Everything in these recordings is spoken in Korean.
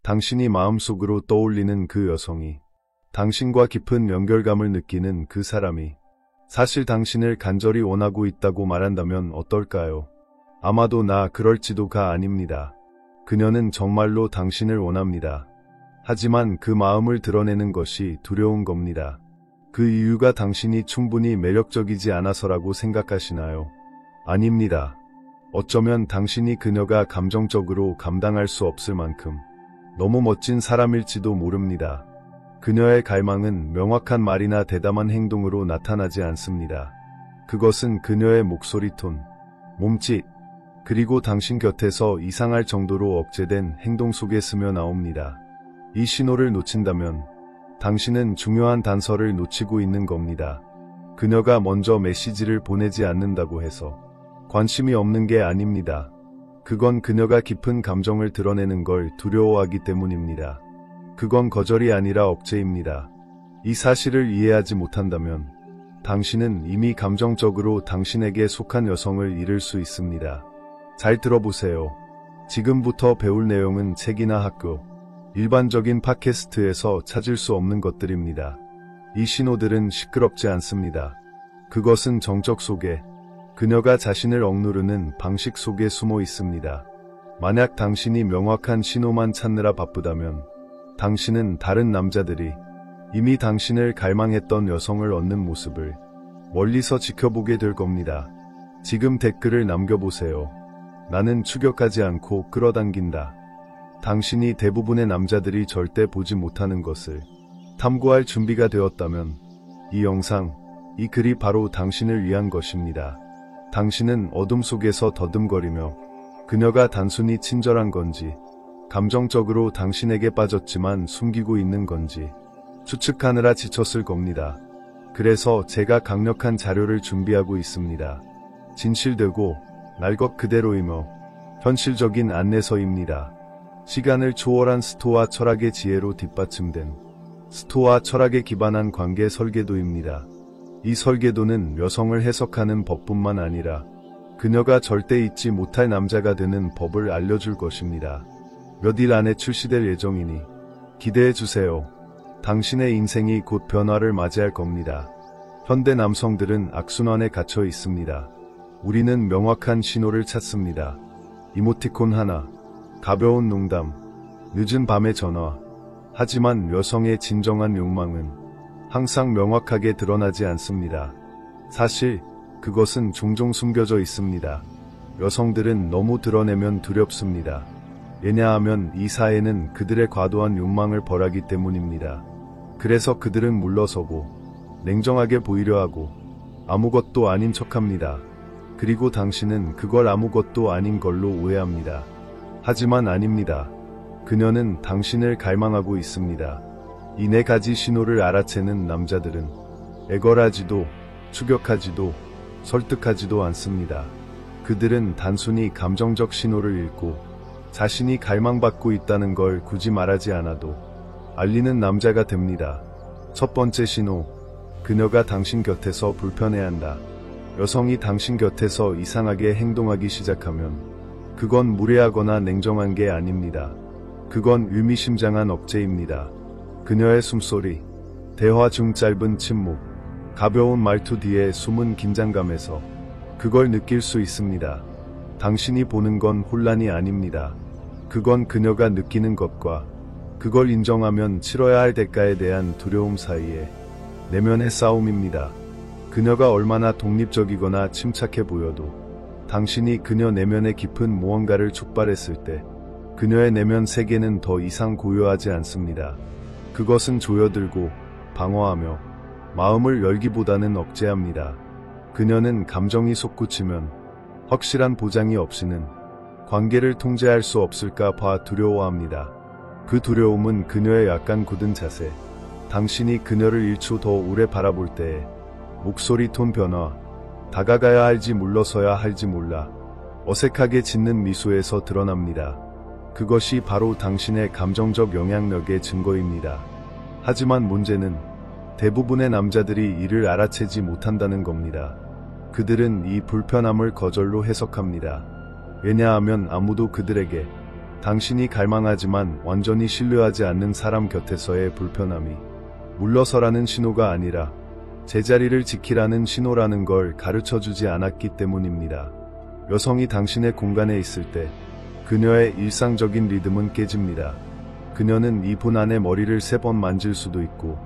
당신이 마음속으로 떠올리는 그 여성이, 당신과 깊은 연결감을 느끼는 그 사람이 사실 당신을 간절히 원하고 있다고 말한다면 어떨까요? 아마도 나 그럴지도가 아닙니다. 그녀는 정말로 당신을 원합니다. 하지만 그 마음을 드러내는 것이 두려운 겁니다. 그 이유가 당신이 충분히 매력적이지 않아서라고 생각하시나요? 아닙니다. 어쩌면 당신이 그녀가 감정적으로 감당할 수 없을 만큼 너무 멋진 사람일지도 모릅니다. 그녀의 갈망은 명확한 말이나 대담한 행동으로 나타나지 않습니다. 그것은 그녀의 목소리 톤, 몸짓, 그리고 당신 곁에서 이상할 정도로 억제된 행동 속에 스며 나옵니다. 이 신호를 놓친다면 당신은 중요한 단서를 놓치고 있는 겁니다. 그녀가 먼저 메시지를 보내지 않는다고 해서 관심이 없는 게 아닙니다. 그건 그녀가 깊은 감정을 드러내는 걸 두려워하기 때문입니다. 그건 거절이 아니라 억제입니다. 이 사실을 이해하지 못한다면 당신은 이미 감정적으로 당신에게 속한 여성을 잃을 수 있습니다. 잘 들어보세요. 지금부터 배울 내용은 책이나 학교, 일반적인 팟캐스트에서 찾을 수 없는 것들입니다. 이 신호들은 시끄럽지 않습니다. 그것은 정적 속에, 그녀가 자신을 억누르는 방식 속에 숨어 있습니다. 만약 당신이 명확한 신호만 찾느라 바쁘다면 당신은 다른 남자들이 이미 당신을 갈망했던 여성을 얻는 모습을 멀리서 지켜보게 될 겁니다. 지금 댓글을 남겨보세요. 나는 추격하지 않고 끌어당긴다. 당신이 대부분의 남자들이 절대 보지 못하는 것을 탐구할 준비가 되었다면 이 영상, 이 글이 바로 당신을 위한 것입니다. 당신은 어둠 속에서 더듬거리며 그녀가 단순히 친절한 건지, 감정적으로 당신에게 빠졌지만 숨기고 있는 건지 추측하느라 지쳤을 겁니다. 그래서 제가 강력한 자료를 준비하고 있습니다. 진실되고 날 것 그대로이며 현실적인 안내서입니다. 시간을 초월한 스토아 철학의 지혜로 뒷받침된 스토아 철학에 기반한 관계 설계도입니다. 이 설계도는 여성을 해석하는 법뿐만 아니라 그녀가 절대 잊지 못할 남자가 되는 법을 알려줄 것입니다. 몇 일 안에 출시될 예정이니 기대해주세요. 당신의 인생이 곧 변화를 맞이할 겁니다. 현대 남성들은 악순환에 갇혀 있습니다. 우리는 명확한 신호를 찾습니다. 이모티콘 하나, 가벼운 농담, 늦은 밤의 전화. 하지만 여성의 진정한 욕망은 항상 명확하게 드러나지 않습니다. 사실 그것은 종종 숨겨져 있습니다. 여성들은 너무 드러내면 두렵습니다. 왜냐하면 이 사회는 그들의 과도한 욕망을 벌하기 때문입니다. 그래서 그들은 물러서고 냉정하게 보이려 하고 아무것도 아닌 척합니다. 그리고 당신은 그걸 아무것도 아닌 걸로 오해합니다. 하지만 아닙니다. 그녀는 당신을 갈망하고 있습니다. 이 네 가지 신호를 알아채는 남자들은 애걸하지도 추격하지도 설득하지도 않습니다. 그들은 단순히 감정적 신호를 읽고 자신이 갈망받고 있다는 걸 굳이 말하지 않아도 알리는 남자가 됩니다. 첫 번째 신호, 그녀가 당신 곁에서 불편해한다. 여성이 당신 곁에서 이상하게 행동하기 시작하면 그건 무례하거나 냉정한 게 아닙니다. 그건 의미심장한 억제입니다. 그녀의 숨소리, 대화 중 짧은 침묵, 가벼운 말투 뒤에 숨은 긴장감에서 그걸 느낄 수 있습니다. 당신이 보는 건 혼란이 아닙니다. 그건 그녀가 느끼는 것과 그걸 인정하면 치러야 할 대가에 대한 두려움 사이에 내면의 싸움입니다. 그녀가 얼마나 독립적이거나 침착해 보여도 당신이 그녀 내면의 깊은 무언가를 촉발했을 때 그녀의 내면 세계는 더 이상 고요하지 않습니다. 그것은 조여들고 방어하며 마음을 열기보다는 억제합니다. 그녀는 감정이 솟구치면 확실한 보장이 없이는 관계를 통제할 수 없을까 봐 두려워합니다. 그 두려움은 그녀의 약간 굳은 자세, 당신이 그녀를 1초 더 오래 바라볼 때의 목소리 톤 변화, 다가가야 할지 물러서야 할지 몰라 어색하게 짓는 미소에서 드러납니다. 그것이 바로 당신의 감정적 영향력의 증거입니다. 하지만 문제는 대부분의 남자들이 이를 알아채지 못한다는 겁니다. 그들은 이 불편함을 거절로 해석합니다. 왜냐하면 아무도 그들에게 당신이 갈망하지만 완전히 신뢰하지 않는 사람 곁에서의 불편함이 물러서라는 신호가 아니라 제자리를 지키라는 신호라는 걸 가르쳐주지 않았기 때문입니다. 여성이 당신의 공간에 있을 때 그녀의 일상적인 리듬은 깨집니다. 그녀는 2분 안에 머리를 3번 만질 수도 있고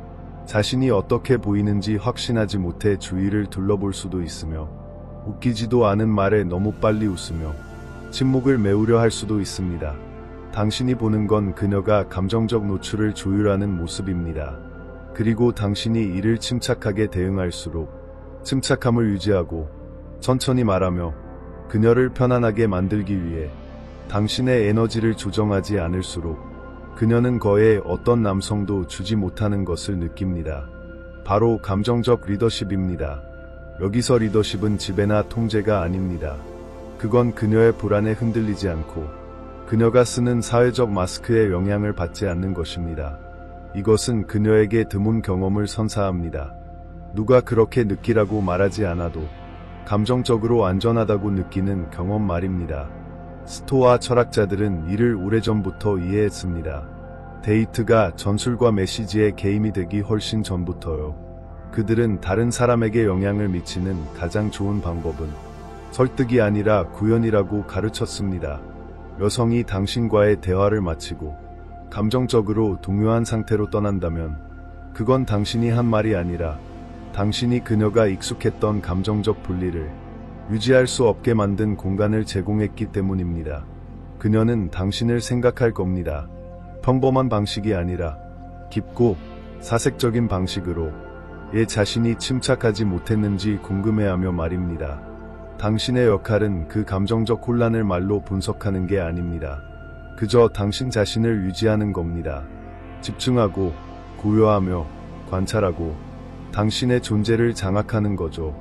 자신이 어떻게 보이는지 확신하지 못해 주위를 둘러볼 수도 있으며 웃기지도 않은 말에 너무 빨리 웃으며 침묵을 메우려 할 수도 있습니다. 당신이 보는 건 그녀가 감정적 노출을 조율하는 모습입니다. 그리고 당신이 이를 침착하게 대응할수록 침착함을 유지하고 천천히 말하며 그녀를 편안하게 만들기 위해 당신의 에너지를 조정하지 않을수록 그녀는 거의 어떤 남성도 주지 못하는 것을 느낍니다. 바로 감정적 리더십입니다. 여기서 리더십은 지배나 통제가 아닙니다. 그건 그녀의 불안에 흔들리지 않고 그녀가 쓰는 사회적 마스크의 영향을 받지 않는 것입니다. 이것은 그녀에게 드문 경험을 선사합니다. 누가 그렇게 느끼라고 말하지 않아도 감정적으로 안전하다고 느끼는 경험 말입니다. 스토아 철학자들은 이를 오래전부터 이해했습니다. 데이트가 전술과 메시지의 게임이 되기 훨씬 전부터요. 그들은 다른 사람에게 영향을 미치는 가장 좋은 방법은 설득이 아니라 구현이라고 가르쳤습니다. 여성이 당신과의 대화를 마치고 감정적으로 동요한 상태로 떠난다면 그건 당신이 한 말이 아니라 당신이 그녀가 익숙했던 감정적 분리를 유지할 수 없게 만든 공간을 제공했기 때문입니다. 그녀는 당신을 생각할 겁니다. 평범한 방식이 아니라 깊고 사색적인 방식으로 얘 자신이 침착하지 못했는지 궁금해하며 말입니다. 당신의 역할은 그 감정적 혼란을 말로 분석하는 게 아닙니다. 그저 당신 자신을 유지하는 겁니다. 집중하고 고요하며 관찰하고 당신의 존재를 장악하는 거죠.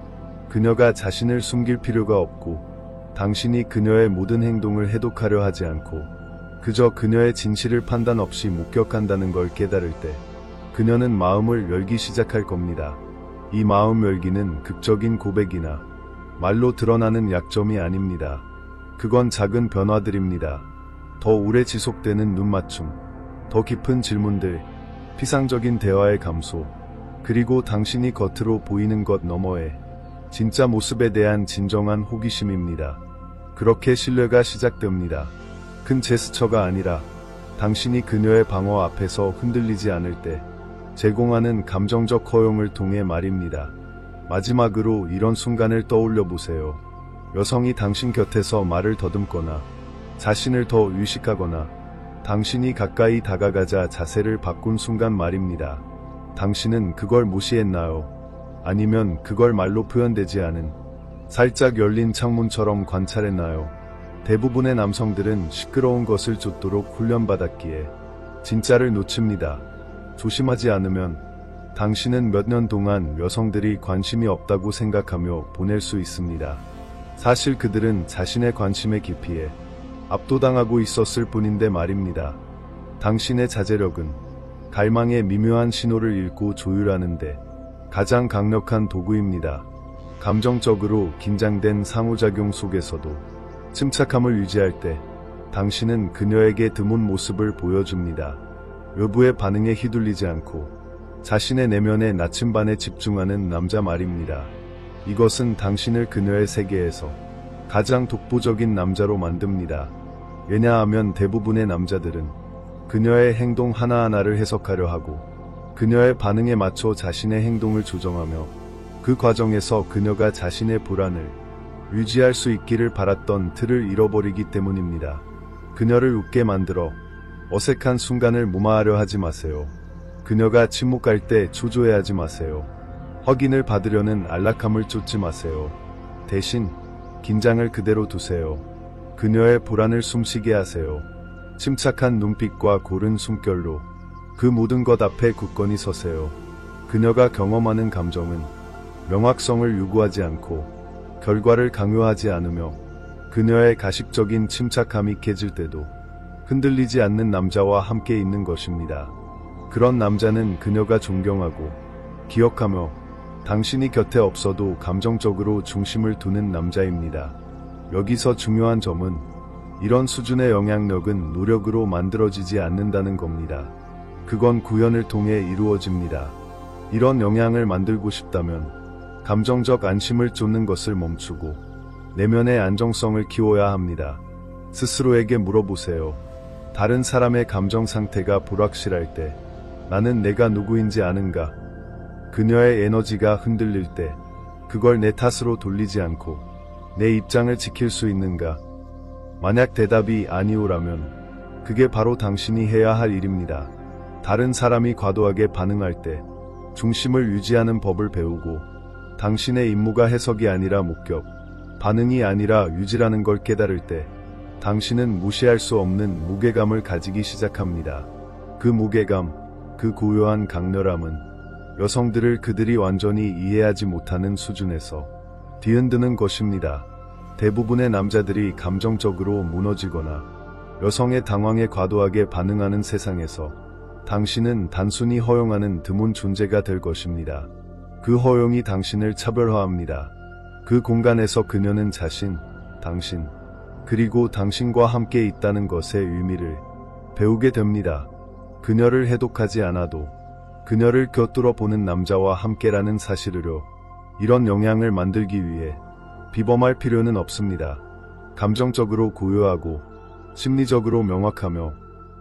그녀가 자신을 숨길 필요가 없고 당신이 그녀의 모든 행동을 해독하려 하지 않고 그저 그녀의 진실을 판단 없이 목격한다는 걸 깨달을 때 그녀는 마음을 열기 시작할 겁니다. 이 마음 열기는 극적인 고백이나 말로 드러나는 약점이 아닙니다. 그건 작은 변화들입니다. 더 오래 지속되는 눈맞춤, 더 깊은 질문들, 피상적인 대화의 감소, 그리고 당신이 겉으로 보이는 것 너머의 진짜 모습에 대한 진정한 호기심입니다. 그렇게 신뢰가 시작됩니다. 큰 제스처가 아니라 당신이 그녀의 방어 앞에서 흔들리지 않을 때 제공하는 감정적 허용을 통해 말입니다. 마지막으로 이런 순간을 떠올려 보세요. 여성이 당신 곁에서 말을 더듬거나 자신을 더 의식하거나 당신이 가까이 다가가자 자세를 바꾼 순간 말입니다. 당신은 그걸 무시했나요? 아니면 그걸 말로 표현되지 않은 살짝 열린 창문처럼 관찰했나요? 대부분의 남성들은 시끄러운 것을 쫓도록 훈련받았기에 진짜를 놓칩니다. 조심하지 않으면 당신은 몇 년 동안 여성들이 관심이 없다고 생각하며 보낼 수 있습니다. 사실 그들은 자신의 관심의 깊이에 압도당하고 있었을 뿐인데 말입니다. 당신의 자제력은 갈망의 미묘한 신호를 읽고 조율하는데 가장 강력한 도구입니다. 감정적으로 긴장된 상호작용 속에서도 침착함을 유지할 때 당신은 그녀에게 드문 모습을 보여줍니다. 외부의 반응에 휘둘리지 않고 자신의 내면의 나침반에 집중하는 남자 말입니다. 이것은 당신을 그녀의 세계에서 가장 독보적인 남자로 만듭니다. 왜냐하면 대부분의 남자들은 그녀의 행동 하나하나를 해석하려 하고 그녀의 반응에 맞춰 자신의 행동을 조정하며 그 과정에서 그녀가 자신의 불안을 유지할 수 있기를 바랐던 틀을 잃어버리기 때문입니다. 그녀를 웃게 만들어 어색한 순간을 무마하려 하지 마세요. 그녀가 침묵할 때 초조해하지 마세요. 확인을 받으려는 안락함을 쫓지 마세요. 대신 긴장을 그대로 두세요. 그녀의 불안을 숨쉬게 하세요. 침착한 눈빛과 고른 숨결로 그 모든 것 앞에 굳건히 서세요. 그녀가 경험하는 감정은 명확성을 요구하지 않고 결과를 강요하지 않으며 그녀의 가식적인 침착함이 깨질 때도 흔들리지 않는 남자와 함께 있는 것입니다. 그런 남자는 그녀가 존경하고 기억하며 당신이 곁에 없어도 감정적으로 중심을 두는 남자입니다. 여기서 중요한 점은 이런 수준의 영향력은 노력으로 만들어지지 않는다는 겁니다. 그건 구현을 통해 이루어집니다. 이런 영향을 만들고 싶다면 감정적 안심을 쫓는 것을 멈추고 내면의 안정성을 키워야 합니다. 스스로에게 물어보세요. 다른 사람의 감정 상태가 불확실할 때 나는 내가 누구인지 아는가? 그녀의 에너지가 흔들릴 때 그걸 내 탓으로 돌리지 않고 내 입장을 지킬 수 있는가? 만약 대답이 아니오라면 그게 바로 당신이 해야 할 일입니다. 다른 사람이 과도하게 반응할 때 중심을 유지하는 법을 배우고 당신의 임무가 해석이 아니라 목격, 반응이 아니라 유지라는 걸 깨달을 때 당신은 무시할 수 없는 무게감을 가지기 시작합니다. 그 무게감, 그 고요한 강렬함은 여성들을 그들이 완전히 이해하지 못하는 수준에서 뒤흔드는 것입니다. 대부분의 남자들이 감정적으로 무너지거나 여성의 당황에 과도하게 반응하는 세상에서 당신은 단순히 허용하는 드문 존재가 될 것입니다. 그 허용이 당신을 차별화합니다. 그 공간에서 그녀는 자신, 당신, 그리고 당신과 함께 있다는 것의 의미를 배우게 됩니다. 그녀를 해독하지 않아도 그녀를 곁들어 보는 남자와 함께라는 사실으로 이런 영향을 만들기 위해 비범할 필요는 없습니다. 감정적으로 고요하고 심리적으로 명확하며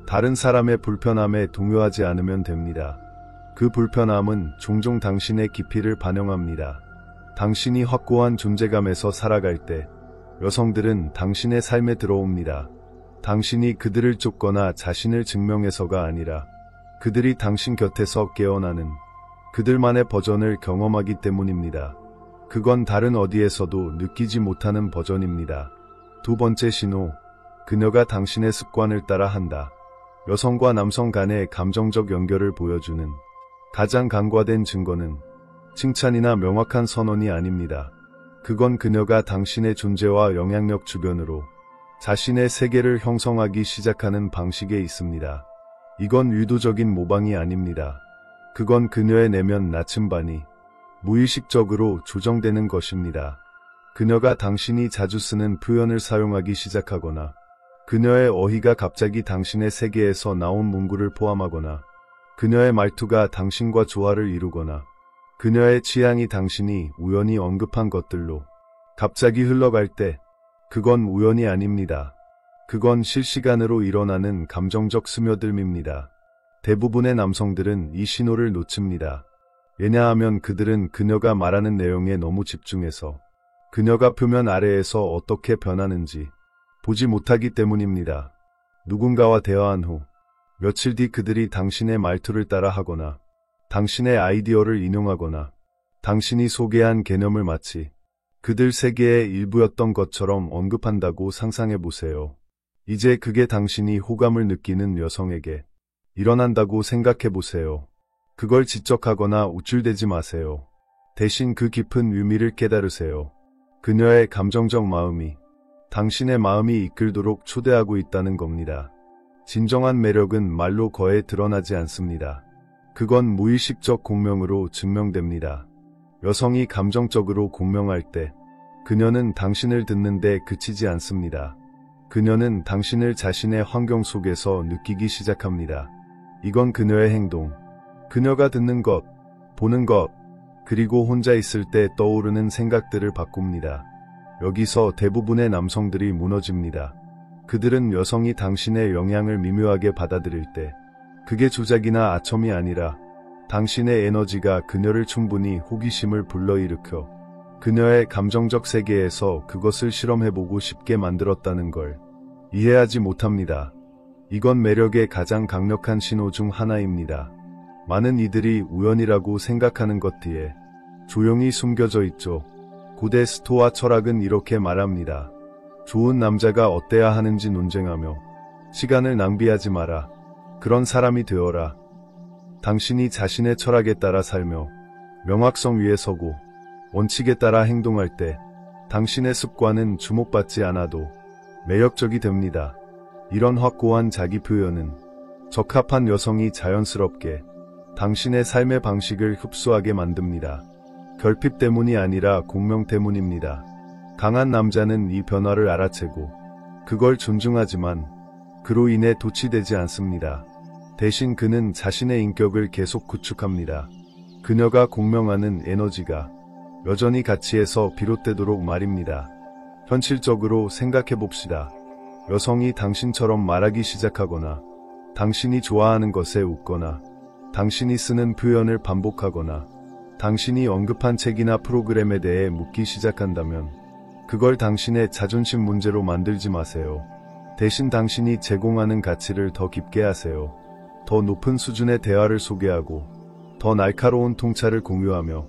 다른 사람의 불편함에 동요하지 않으면 됩니다. 그 불편함은 종종 당신의 깊이를 반영합니다. 당신이 확고한 존재감에서 살아갈 때 여성들은 당신의 삶에 들어옵니다. 당신이 그들을 쫓거나 자신을 증명해서가 아니라 그들이 당신 곁에서 깨어나는 그들만의 버전을 경험하기 때문입니다. 그건 다른 어디에서도 느끼지 못하는 버전입니다. 두 번째 신호, 그녀가 당신의 습관을 따라 한다. 여성과 남성 간의 감정적 연결을 보여주는 가장 간과된 증거는 칭찬이나 명확한 선언이 아닙니다. 그건 그녀가 당신의 존재와 영향력 주변으로 자신의 세계를 형성하기 시작하는 방식에 있습니다. 이건 의도적인 모방이 아닙니다. 그건 그녀의 내면 나침반이 무의식적으로 조정되는 것입니다. 그녀가 당신이 자주 쓰는 표현을 사용하기 시작하거나 그녀의 어휘가 갑자기 당신의 세계에서 나온 문구를 포함하거나 그녀의 말투가 당신과 조화를 이루거나 그녀의 취향이 당신이 우연히 언급한 것들로 갑자기 흘러갈 때 그건 우연이 아닙니다. 그건 실시간으로 일어나는 감정적 스며들미입니다. 대부분의 남성들은 이 신호를 놓칩니다. 왜냐하면 그들은 그녀가 말하는 내용에 너무 집중해서 그녀가 표면 아래에서 어떻게 변하는지 보지 못하기 때문입니다. 누군가와 대화한 후 며칠 뒤 그들이 당신의 말투를 따라 하거나 당신의 아이디어를 인용하거나 당신이 소개한 개념을 마치 그들 세계의 일부였던 것처럼 언급한다고 상상해 보세요. 이제 그게 당신이 호감을 느끼는 여성에게 일어난다고 생각해 보세요. 그걸 지적하거나 우쭐대지 마세요. 대신 그 깊은 의미를 깨달으세요. 그녀의 감정적 마음이 당신의 마음이 이끌도록 초대하고 있다는 겁니다. 진정한 매력은 말로 거의 드러나지 않습니다. 그건 무의식적 공명으로 증명됩니다. 여성이 감정적으로 공명할 때 그녀는 당신을 듣는데 그치지 않습니다. 그녀는 당신을 자신의 환경 속에서 느끼기 시작합니다. 이건 그녀의 행동, 그녀가 듣는 것, 보는 것, 그리고 혼자 있을 때 떠오르는 생각들을 바꿉니다. 여기서 대부분의 남성들이 무너집니다. 그들은 여성이 당신의 영향을 미묘하게 받아들일 때 그게 조작이나 아첨이 아니라 당신의 에너지가 그녀를 충분히 호기심을 불러일으켜 그녀의 감정적 세계에서 그것을 실험해보고 싶게 만들었다는 걸 이해하지 못합니다. 이건 매력의 가장 강력한 신호 중 하나입니다. 많은 이들이 우연이라고 생각하는 것 뒤에 조용히 숨겨져 있죠. 고대 스토아 철학은 이렇게 말합니다. 좋은 남자가 어때야 하는지 논쟁하며 시간을 낭비하지 마라. 그런 사람이 되어라. 당신이 자신의 철학에 따라 살며 명확성 위에 서고 원칙에 따라 행동할 때 당신의 습관은 주목받지 않아도 매력적이 됩니다. 이런 확고한 자기 표현은 적합한 여성이 자연스럽게 당신의 삶의 방식을 흡수하게 만듭니다. 결핍 때문이 아니라 공명 때문입니다. 강한 남자는 이 변화를 알아채고 그걸 존중하지만 그로 인해 도취되지 않습니다. 대신 그는 자신의 인격을 계속 구축합니다. 그녀가 공명하는 에너지가 여전히 가치에서 비롯되도록 말입니다. 현실적으로 생각해봅시다. 여성이 당신처럼 말하기 시작하거나, 당신이 좋아하는 것에 웃거나, 당신이 쓰는 표현을 반복하거나, 당신이 언급한 책이나 프로그램에 대해 묻기 시작한다면 그걸 당신의 자존심 문제로 만들지 마세요. 대신 당신이 제공하는 가치를 더 깊게 하세요. 더 높은 수준의 대화를 소개하고 더 날카로운 통찰을 공유하며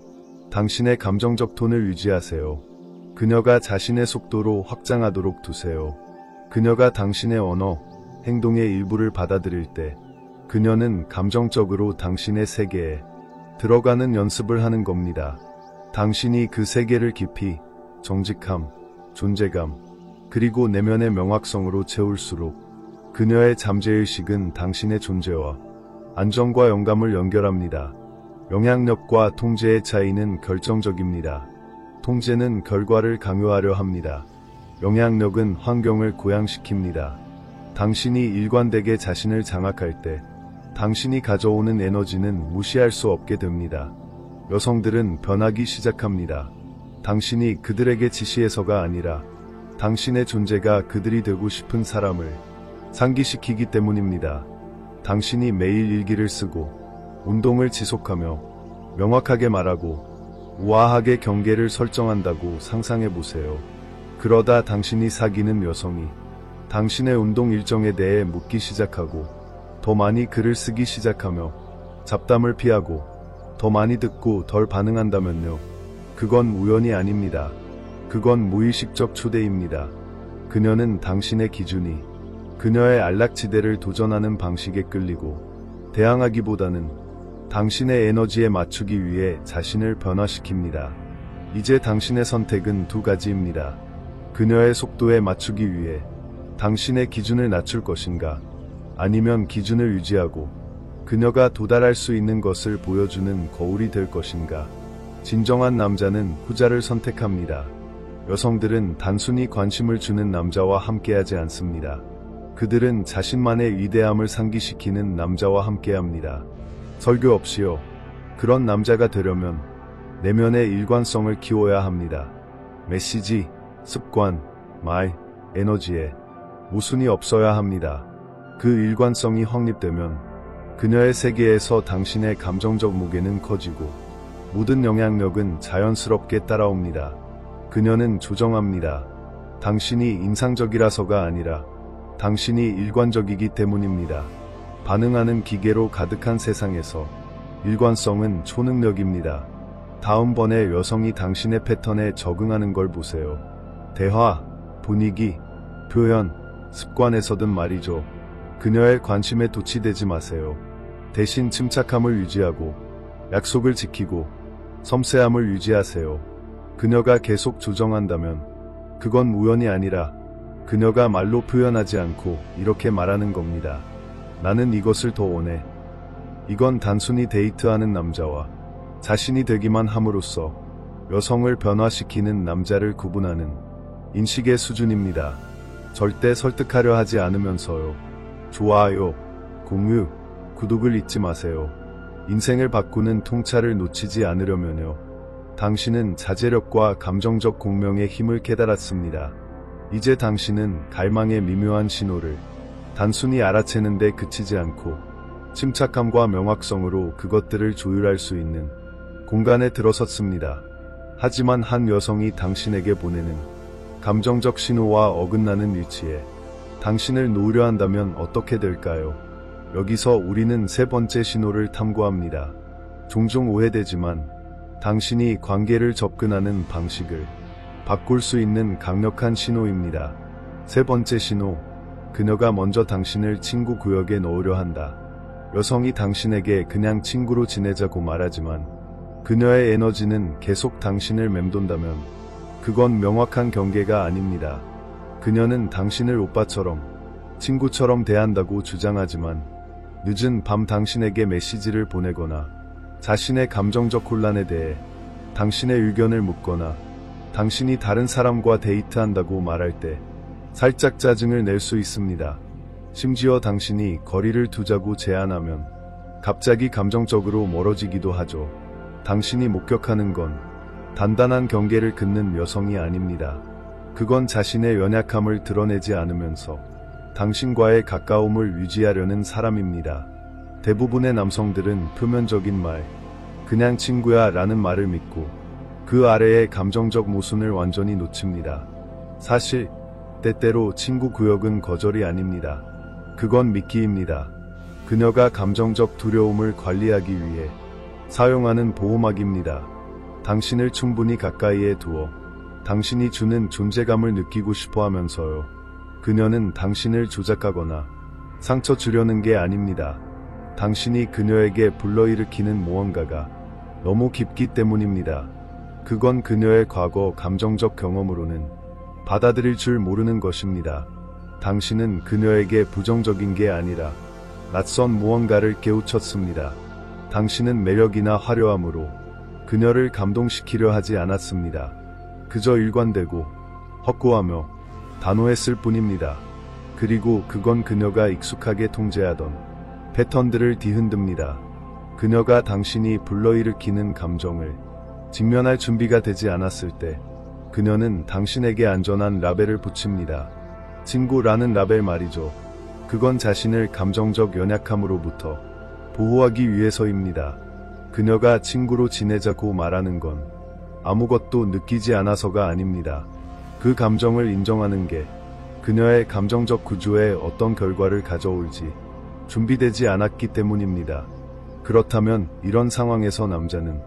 당신의 감정적 톤을 유지하세요. 그녀가 자신의 속도로 확장하도록 두세요. 그녀가 당신의 언어, 행동의 일부를 받아들일 때 그녀는 감정적으로 당신의 세계에 들어가는 연습을 하는 겁니다. 당신이 그 세계를 깊이, 정직함, 존재감, 그리고 내면의 명확성으로 채울수록 그녀의 잠재의식은 당신의 존재와 안정과 영감을 연결합니다. 영향력과 통제의 차이는 결정적입니다. 통제는 결과를 강요하려 합니다. 영향력은 환경을 고양시킵니다. 당신이 일관되게 자신을 장악할 때 당신이 가져오는 에너지는 무시할 수 없게 됩니다. 여성들은 변하기 시작합니다. 당신이 그들에게 지시해서가 아니라 당신의 존재가 그들이 되고 싶은 사람을 상기시키기 때문입니다. 당신이 매일 일기를 쓰고 운동을 지속하며 명확하게 말하고 우아하게 경계를 설정한다고 상상해보세요. 그러다 당신이 사귀는 여성이 당신의 운동 일정에 대해 묻기 시작하고 더 많이 글을 쓰기 시작하며 잡담을 피하고 더 많이 듣고 덜 반응한다면요. 그건 우연이 아닙니다. 그건 무의식적 초대입니다. 그녀는 당신의 기준이 그녀의 안락지대를 도전하는 방식에 끌리고 대항하기보다는 당신의 에너지에 맞추기 위해 자신을 변화시킵니다. 이제 당신의 선택은 두 가지입니다. 그녀의 속도에 맞추기 위해 당신의 기준을 낮출 것인가, 아니면 기준을 유지하고 그녀가 도달할 수 있는 것을 보여주는 거울이 될 것인가. 진정한 남자는 후자를 선택합니다. 여성들은 단순히 관심을 주는 남자와 함께하지 않습니다. 그들은 자신만의 위대함을 상기시키는 남자와 함께합니다. 설교 없이요. 그런 남자가 되려면 내면의 일관성을 키워야 합니다. 메시지, 습관, 말, 에너지에 모순이 없어야 합니다. 그 일관성이 확립되면 그녀의 세계에서 당신의 감정적 무게는 커지고 모든 영향력은 자연스럽게 따라옵니다. 그녀는 조정합니다. 당신이 인상적이라서가 아니라 당신이 일관적이기 때문입니다. 반응하는 기계로 가득한 세상에서 일관성은 초능력입니다. 다음번에 여성이 당신의 패턴에 적응하는 걸 보세요. 대화, 분위기, 표현, 습관에서든 말이죠. 그녀의 관심에 도취되지 마세요. 대신 침착함을 유지하고 약속을 지키고 섬세함을 유지하세요. 그녀가 계속 조정한다면 그건 우연이 아니라 그녀가 말로 표현하지 않고 이렇게 말하는 겁니다. 나는 이것을 더 원해. 이건 단순히 데이트하는 남자와 자신이 되기만 함으로써 여성을 변화시키는 남자를 구분하는 인식의 수준입니다. 절대 설득하려 하지 않으면서요. 좋아요, 공유, 구독을 잊지 마세요. 인생을 바꾸는 통찰을 놓치지 않으려면요. 당신은 자제력과 감정적 공명의 힘을 깨달았습니다. 이제 당신은 갈망의 미묘한 신호를 단순히 알아채는 데 그치지 않고 침착함과 명확성으로 그것들을 조율할 수 있는 공간에 들어섰습니다. 하지만 한 여성이 당신에게 보내는 감정적 신호와 어긋나는 위치에 당신을 놓으려 한다면 어떻게 될까요? 여기서 우리는 세 번째 신호를 탐구합니다. 종종 오해되지만 당신이 관계를 접근하는 방식을 바꿀 수 있는 강력한 신호입니다. 세 번째 신호, 그녀가 먼저 당신을 친구 구역에 넣으려 한다. 여성이 당신에게 그냥 친구로 지내자고 말하지만 그녀의 에너지는 계속 당신을 맴돈다면 그건 명확한 경계가 아닙니다. 그녀는 당신을 오빠처럼, 친구처럼 대한다고 주장하지만 늦은 밤 당신에게 메시지를 보내거나 자신의 감정적 혼란에 대해 당신의 의견을 묻거나 당신이 다른 사람과 데이트한다고 말할 때 살짝 짜증을 낼 수 있습니다. 심지어 당신이 거리를 두자고 제안하면 갑자기 감정적으로 멀어지기도 하죠. 당신이 목격하는 건 단단한 경계를 긋는 여성이 아닙니다. 그건 자신의 연약함을 드러내지 않으면서 당신과의 가까움을 유지하려는 사람입니다. 대부분의 남성들은 표면적인 말, 그냥 친구야 라는 말을 믿고 그 아래의 감정적 모순을 완전히 놓칩니다. 사실 때때로 친구 구역은 거절이 아닙니다. 그건 미끼입니다. 그녀가 감정적 두려움을 관리하기 위해 사용하는 보호막입니다. 당신을 충분히 가까이에 두어 당신이 주는 존재감을 느끼고 싶어 하면서요. 그녀는 당신을 조작하거나 상처 주려는 게 아닙니다. 당신이 그녀에게 불러일으키는 무언가가 너무 깊기 때문입니다. 그건 그녀의 과거 감정적 경험으로는 받아들일 줄 모르는 것입니다. 당신은 그녀에게 부정적인 게 아니라 낯선 무언가를 깨우쳤습니다. 당신은 매력이나 화려함으로 그녀를 감동시키려 하지 않았습니다. 그저 일관되고 헛고하며 단호했을 뿐입니다. 그리고 그건 그녀가 익숙하게 통제하던 패턴들을 뒤흔듭니다. 그녀가 당신이 불러일으키는 감정을 직면할 준비가 되지 않았을 때 그녀는 당신에게 안전한 라벨을 붙입니다. 친구라는 라벨 말이죠. 그건 자신을 감정적 연약함으로부터 보호하기 위해서입니다. 그녀가 친구로 지내자고 말하는 건 아무것도 느끼지 않아서가 아닙니다. 그 감정을 인정하는 게 그녀의 감정적 구조에 어떤 결과를 가져올지 준비되지 않았기 때문입니다. 그렇다면 이런 상황에서 남자는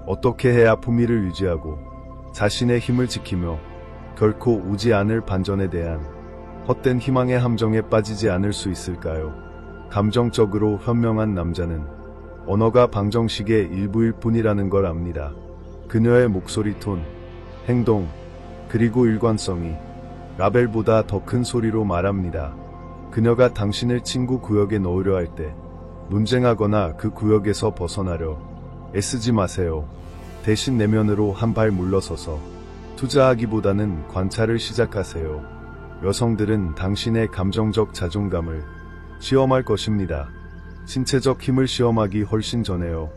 어떻게 해야 품위를 유지하고 자신의 힘을 지키며 결코 오지 않을 반전에 대한 헛된 희망의 함정에 빠지지 않을 수 있을까요? 감정적으로 현명한 남자는 언어가 방정식의 일부일 뿐이라는 걸 압니다. 그녀의 목소리 톤, 행동, 그리고 일관성이 라벨보다 더 큰 소리로 말합니다. 그녀가 당신을 친구 구역에 넣으려 할 때 논쟁하거나 그 구역에서 벗어나려 애쓰지 마세요. 대신 내면으로 한 발 물러서서 투자하기보다는 관찰을 시작하세요. 여성들은 당신의 감정적 자존감을 시험할 것입니다. 신체적 힘을 시험하기 훨씬 전에요.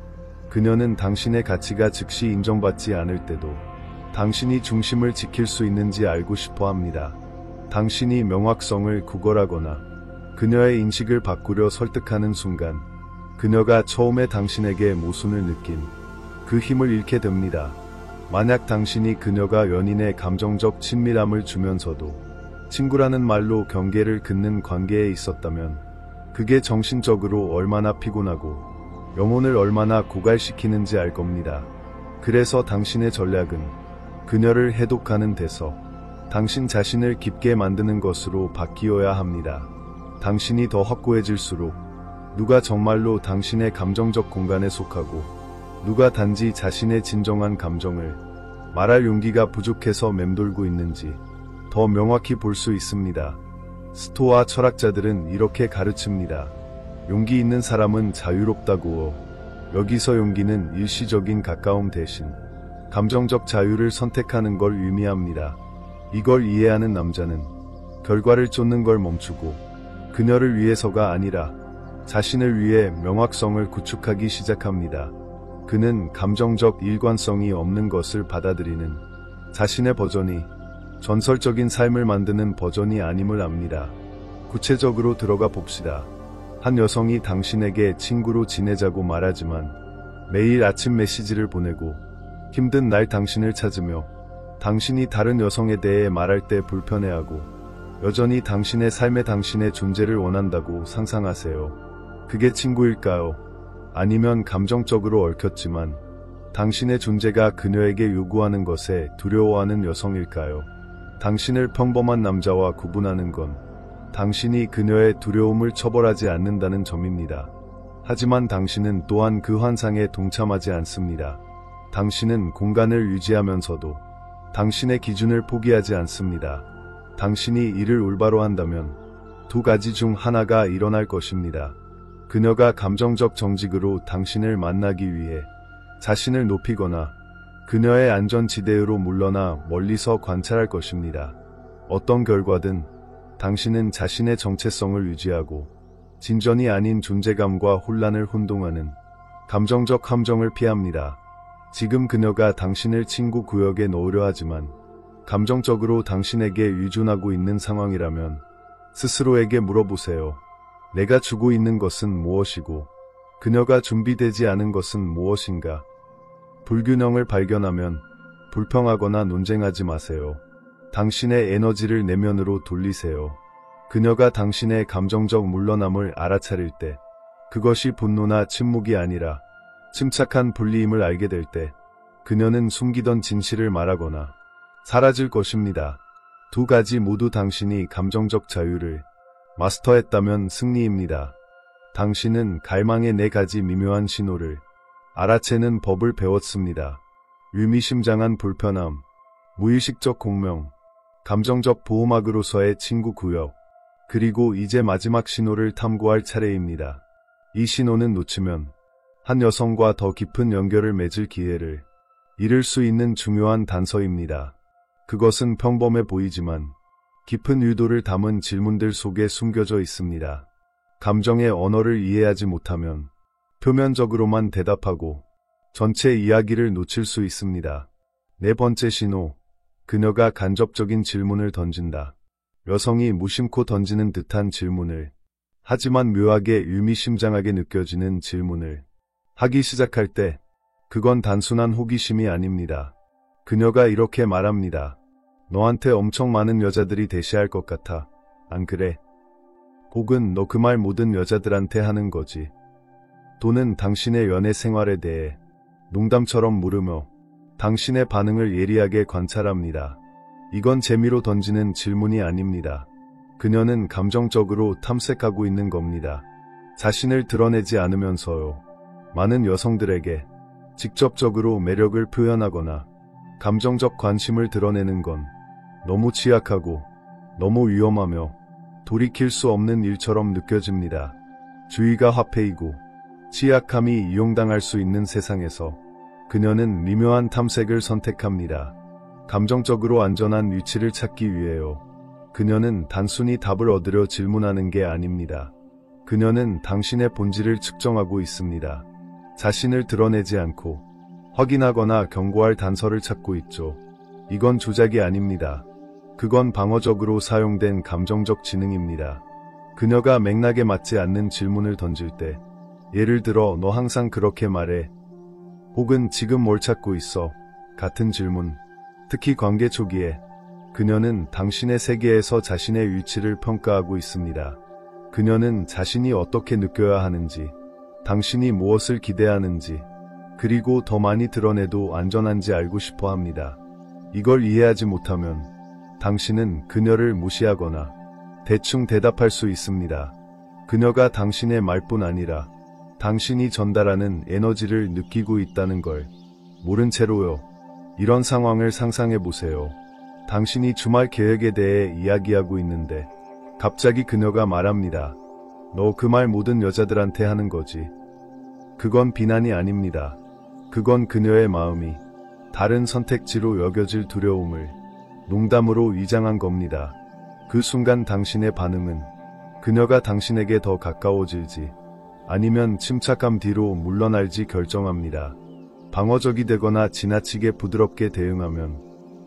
그녀는 당신의 가치가 즉시 인정받지 않을 때도 당신이 중심을 지킬 수 있는지 알고 싶어 합니다. 당신이 명확성을 구걸하거나 그녀의 인식을 바꾸려 설득하는 순간 그녀가 처음에 당신에게 모순을 느낀 그 힘을 잃게 됩니다. 만약 당신이 그녀가 연인의 감정적 친밀함을 주면서도 친구라는 말로 경계를 긋는 관계에 있었다면 그게 정신적으로 얼마나 피곤하고 영혼을 얼마나 고갈시키는지 알 겁니다. 그래서 당신의 전략은 그녀를 해독하는 데서 당신 자신을 깊게 만드는 것으로 바뀌어야 합니다. 당신이 더 확고해질수록 누가 정말로 당신의 감정적 공간에 속하고 누가 단지 자신의 진정한 감정을 말할 용기가 부족해서 맴돌고 있는지 더 명확히 볼 수 있습니다. 스토아 철학자들은 이렇게 가르칩니다. 용기 있는 사람은 자유롭다고. 여기서 용기는 일시적인 가까움 대신 감정적 자유를 선택하는 걸 의미합니다. 이걸 이해하는 남자는 결과를 쫓는 걸 멈추고 그녀를 위해서가 아니라 자신을 위해 명확성을 구축하기 시작합니다. 그는 감정적 일관성이 없는 것을 받아들이는 자신의 버전이 전설적인 삶을 만드는 버전이 아님을 압니다. 구체적으로 들어가 봅시다. 한 여성이 당신에게 친구로 지내자고 말하지만 매일 아침 메시지를 보내고 힘든 날 당신을 찾으며 당신이 다른 여성에 대해 말할 때 불편해하고 여전히 당신의 삶에 당신의 존재를 원한다고 상상하세요. 그게 친구일까요? 아니면 감정적으로 얽혔지만 당신의 존재가 그녀에게 요구하는 것에 두려워하는 여성일까요? 당신을 평범한 남자와 구분하는 건 당신이 그녀의 두려움을 처벌하지 않는다는 점입니다. 하지만 당신은 또한 그 환상에 동참하지 않습니다. 당신은 공간을 유지하면서도 당신의 기준을 포기하지 않습니다. 당신이 이를 올바로 한다면 두 가지 중 하나가 일어날 것입니다. 그녀가 감정적 정직으로 당신을 만나기 위해 자신을 높이거나 그녀의 안전지대로 물러나 멀리서 관찰할 것입니다. 어떤 결과든 당신은 자신의 정체성을 유지하고 진전이 아닌 존재감과 혼란을 혼동하는 감정적 함정을 피합니다. 지금 그녀가 당신을 친구 구역에 넣으려 하지만 감정적으로 당신에게 의존하고 있는 상황이라면 스스로에게 물어보세요. 내가 주고 있는 것은 무엇이고 그녀가 준비되지 않은 것은 무엇인가? 불균형을 발견하면 불평하거나 논쟁하지 마세요. 당신의 에너지를 내면으로 돌리세요. 그녀가 당신의 감정적 물러남을 알아차릴 때, 그것이 분노나 침묵이 아니라 침착한 분리임을 알게 될 때, 그녀는 숨기던 진실을 말하거나 사라질 것입니다. 두 가지 모두 당신이 감정적 자유를 마스터했다면 승리입니다. 당신은 갈망의 네 가지 미묘한 신호를 알아채는 법을 배웠습니다. 의미심장한 불편함, 무의식적 공명, 감정적 보호막으로서의 친구 구역, 그리고 이제 마지막 신호를 탐구할 차례입니다. 이 신호는 놓치면 한 여성과 더 깊은 연결을 맺을 기회를 잃을 수 있는 중요한 단서입니다. 그것은 평범해 보이지만 깊은 의도를 담은 질문들 속에 숨겨져 있습니다. 감정의 언어를 이해하지 못하면 표면적으로만 대답하고 전체 이야기를 놓칠 수 있습니다. 네 번째 신호, 그녀가 간접적인 질문을 던진다. 여성이 무심코 던지는 듯한 질문을, 하지만 묘하게 의미심장하게 느껴지는 질문을 하기 시작할 때 그건 단순한 호기심이 아닙니다. 그녀가 이렇게 말합니다. 너한테 엄청 많은 여자들이 대시할 것 같아. 안 그래? 혹은 너 그 말 모든 여자들한테 하는 거지. 또는 당신의 연애 생활에 대해 농담처럼 물으며 당신의 반응을 예리하게 관찰합니다. 이건 재미로 던지는 질문이 아닙니다. 그녀는 감정적으로 탐색하고 있는 겁니다. 자신을 드러내지 않으면서요. 많은 여성들에게 직접적으로 매력을 표현하거나 감정적 관심을 드러내는 건 너무 취약하고 너무 위험하며 돌이킬 수 없는 일처럼 느껴집니다. 주의가 화폐이고 취약함이 이용당할 수 있는 세상에서 그녀는 미묘한 탐색을 선택합니다. 감정적으로 안전한 위치를 찾기 위해요. 그녀는 단순히 답을 얻으려 질문하는 게 아닙니다. 그녀는 당신의 본질을 측정하고 있습니다. 자신을 드러내지 않고 확인하거나 경고할 단서를 찾고 있죠. 이건 조작이 아닙니다. 그건 방어적으로 사용된 감정적 지능입니다. 그녀가 맥락에 맞지 않는 질문을 던질 때, 예를 들어 너 항상 그렇게 말해, 혹은 지금 뭘 찾고 있어, 같은 질문, 특히 관계 초기에 그녀는 당신의 세계에서 자신의 위치를 평가하고 있습니다. 그녀는 자신이 어떻게 느껴야 하는지, 당신이 무엇을 기대하는지, 그리고 더 많이 드러내도 안전한지 알고 싶어 합니다. 이걸 이해하지 못하면 당신은 그녀를 무시하거나 대충 대답할 수 있습니다. 그녀가 당신의 말뿐 아니라 당신이 전달하는 에너지를 느끼고 있다는 걸 모른 채로요. 이런 상황을 상상해 보세요. 당신이 주말 계획에 대해 이야기하고 있는데 갑자기 그녀가 말합니다. 너 그 말 모든 여자들한테 하는 거지. 그건 비난이 아닙니다. 그건 그녀의 마음이 다른 선택지로 여겨질 두려움을 농담으로 위장한 겁니다. 그 순간 당신의 반응은 그녀가 당신에게 더 가까워질지 아니면 침착함 뒤로 물러날지 결정합니다. 방어적이 되거나 지나치게 부드럽게 대응하면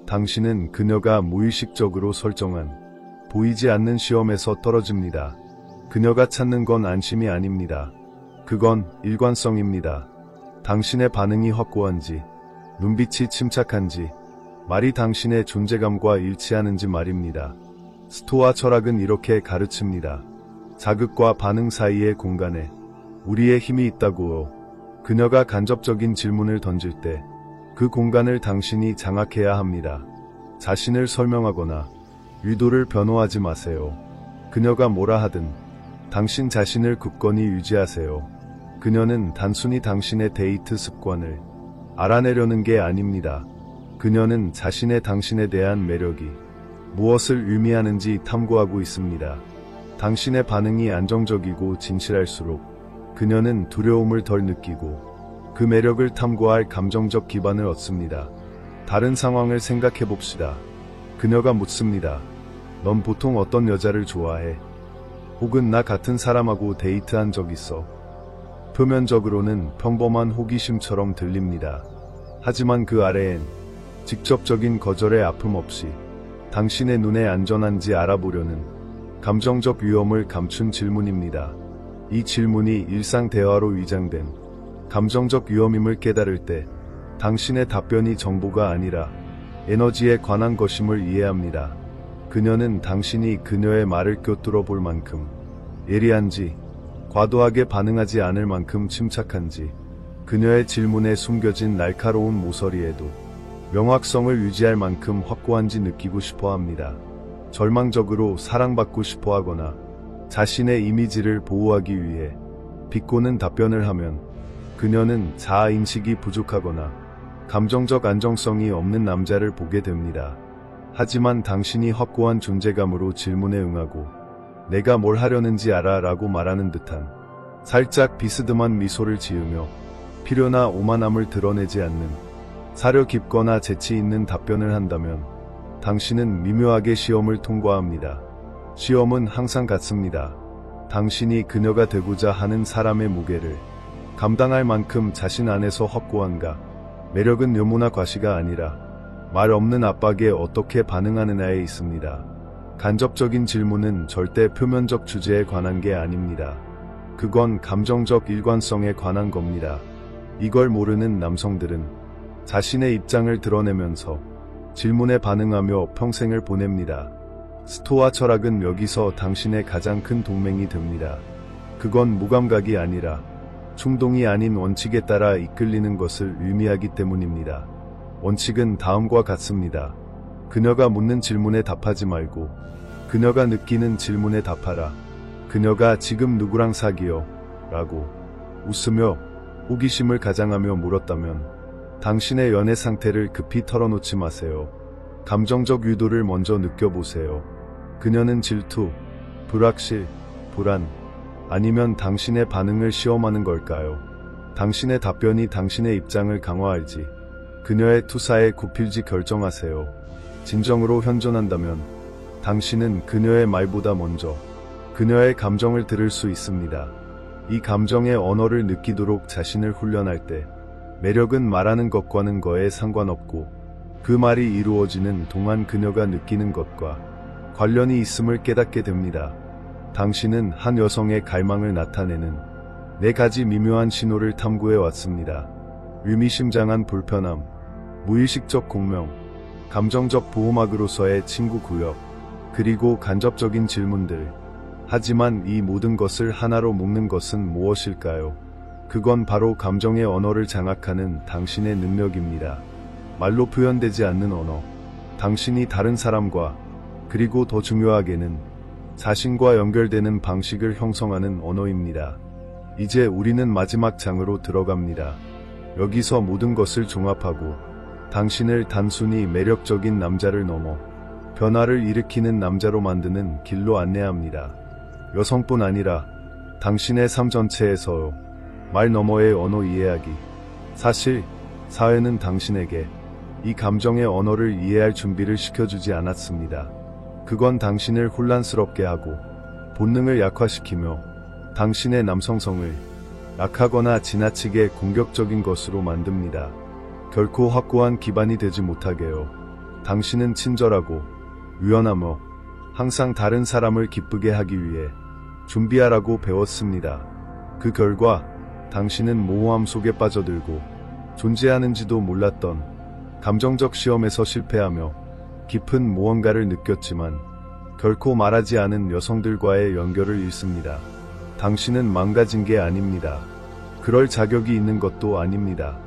당신은 그녀가 무의식적으로 설정한 보이지 않는 시험에서 떨어집니다. 그녀가 찾는 건 안심이 아닙니다. 그건 일관성입니다. 당신의 반응이 확고한지, 눈빛이 침착한지, 말이 당신의 존재감과 일치하는지 말입니다. 스토아 철학은 이렇게 가르칩니다. 자극과 반응 사이의 공간에 우리의 힘이 있다고요. 그녀가 간접적인 질문을 던질 때 그 공간을 당신이 장악해야 합니다. 자신을 설명하거나 의도를 변호하지 마세요. 그녀가 뭐라 하든 당신 자신을 굳건히 유지하세요. 그녀는 단순히 당신의 데이트 습관을 알아내려는 게 아닙니다. 그녀는 자신의 당신에 대한 매력이 무엇을 의미하는지 탐구하고 있습니다. 당신의 반응이 안정적이고 진실할수록 그녀는 두려움을 덜 느끼고 그 매력을 탐구할 감정적 기반을 얻습니다. 다른 상황을 생각해 봅시다. 그녀가 묻습니다. 넌 보통 어떤 여자를 좋아해? 혹은 나 같은 사람하고 데이트한 적 있어? 표면적으로는 평범한 호기심처럼 들립니다. 하지만 그 아래엔 직접적인 거절의 아픔 없이 당신의 눈에 안전한지 알아보려는 감정적 위험을 감춘 질문입니다. 이 질문이 일상 대화로 위장된 감정적 위험임을 깨달을 때 당신의 답변이 정보가 아니라 에너지에 관한 것임을 이해합니다. 그녀는 당신이 그녀의 말을 꿰뚫어 볼 만큼 예리한지, 과도하게 반응하지 않을 만큼 침착한지, 그녀의 질문에 숨겨진 날카로운 모서리에도 명확성을 유지할 만큼 확고한지 느끼고 싶어 합니다. 절망적으로 사랑받고 싶어 하거나 자신의 이미지를 보호하기 위해 비꼬는 답변을 하면 그녀는 자아인식이 부족하거나 감정적 안정성이 없는 남자를 보게 됩니다. 하지만 당신이 확고한 존재감으로 질문에 응하고 내가 뭘 하려는지 알아 라고 말하는 듯한 살짝 비스듬한 미소를 지으며 필요나 오만함을 드러내지 않는 사려 깊거나 재치 있는 답변을 한다면 당신은 미묘하게 시험을 통과합니다. 시험은 항상 같습니다. 당신이 그녀가 되고자 하는 사람의 무게를 감당할 만큼 자신 안에서 확고한가? 매력은 유무나 과시가 아니라 말 없는 압박에 어떻게 반응하느냐에 있습니다. 간접적인 질문은 절대 표면적 주제에 관한 게 아닙니다. 그건 감정적 일관성에 관한 겁니다. 이걸 모르는 남성들은 자신의 입장을 드러내면서 질문에 반응하며 평생을 보냅니다. 스토아 철학은 여기서 당신의 가장 큰 동맹이 됩니다. 그건 무감각이 아니라 충동이 아닌 원칙에 따라 이끌리는 것을 의미하기 때문입니다. 원칙은 다음과 같습니다. 그녀가 묻는 질문에 답하지 말고 그녀가 느끼는 질문에 답하라. 그녀가 지금 누구랑 사귀어? 라고 웃으며 호기심을 가장하며 물었다면 당신의 연애 상태를 급히 털어놓지 마세요. 감정적 유도를 먼저 느껴보세요. 그녀는 질투, 불확실, 불안, 아니면 당신의 반응을 시험하는 걸까요? 당신의 답변이 당신의 입장을 강화할지, 그녀의 투사에 굽힐지 결정하세요. 진정으로 현존한다면 당신은 그녀의 말보다 먼저 그녀의 감정을 들을 수 있습니다. 이 감정의 언어를 느끼도록 자신을 훈련할 때 매력은 말하는 것과는 거에 상관없고 그 말이 이루어지는 동안 그녀가 느끼는 것과 관련이 있음을 깨닫게 됩니다. 당신은 한 여성의 갈망을 나타내는 4가지 미묘한 신호를 탐구해 왔습니다. 의미심장한 불편함, 무의식적 공명, 감정적 보호막으로서의 친구 구역, 그리고 간접적인 질문들. 하지만 이 모든 것을 하나로 묶는 것은 무엇일까요? 그건 바로 감정의 언어를 장악하는 당신의 능력입니다. 말로 표현되지 않는 언어. 당신이 다른 사람과, 그리고 더 중요하게는 자신과 연결되는 방식을 형성하는 언어입니다. 이제 우리는 마지막 장으로 들어갑니다. 여기서 모든 것을 종합하고 당신을 단순히 매력적인 남자를 넘어 변화를 일으키는 남자로 만드는 길로 안내합니다. 여성뿐 아니라 당신의 삶 전체에서요. 말 너머의 언어 이해하기. 사실 사회는 당신에게 이 감정의 언어를 이해할 준비를 시켜주지 않았습니다. 그건 당신을 혼란스럽게 하고 본능을 약화시키며 당신의 남성성을 약하거나 지나치게 공격적인 것으로 만듭니다. 결코 확고한 기반이 되지 못하게요. 당신은 친절하고 유연하며 항상 다른 사람을 기쁘게 하기 위해 준비하라고 배웠습니다. 그 결과 당신은 모호함 속에 빠져들고 존재하는지도 몰랐던 감정적 시험에서 실패하며 깊은 무언가를 느꼈지만 결코 말하지 않은 여성들과의 연결을 잃습니다. 당신은 망가진 게 아닙니다. 그럴 자격이 있는 것도 아닙니다.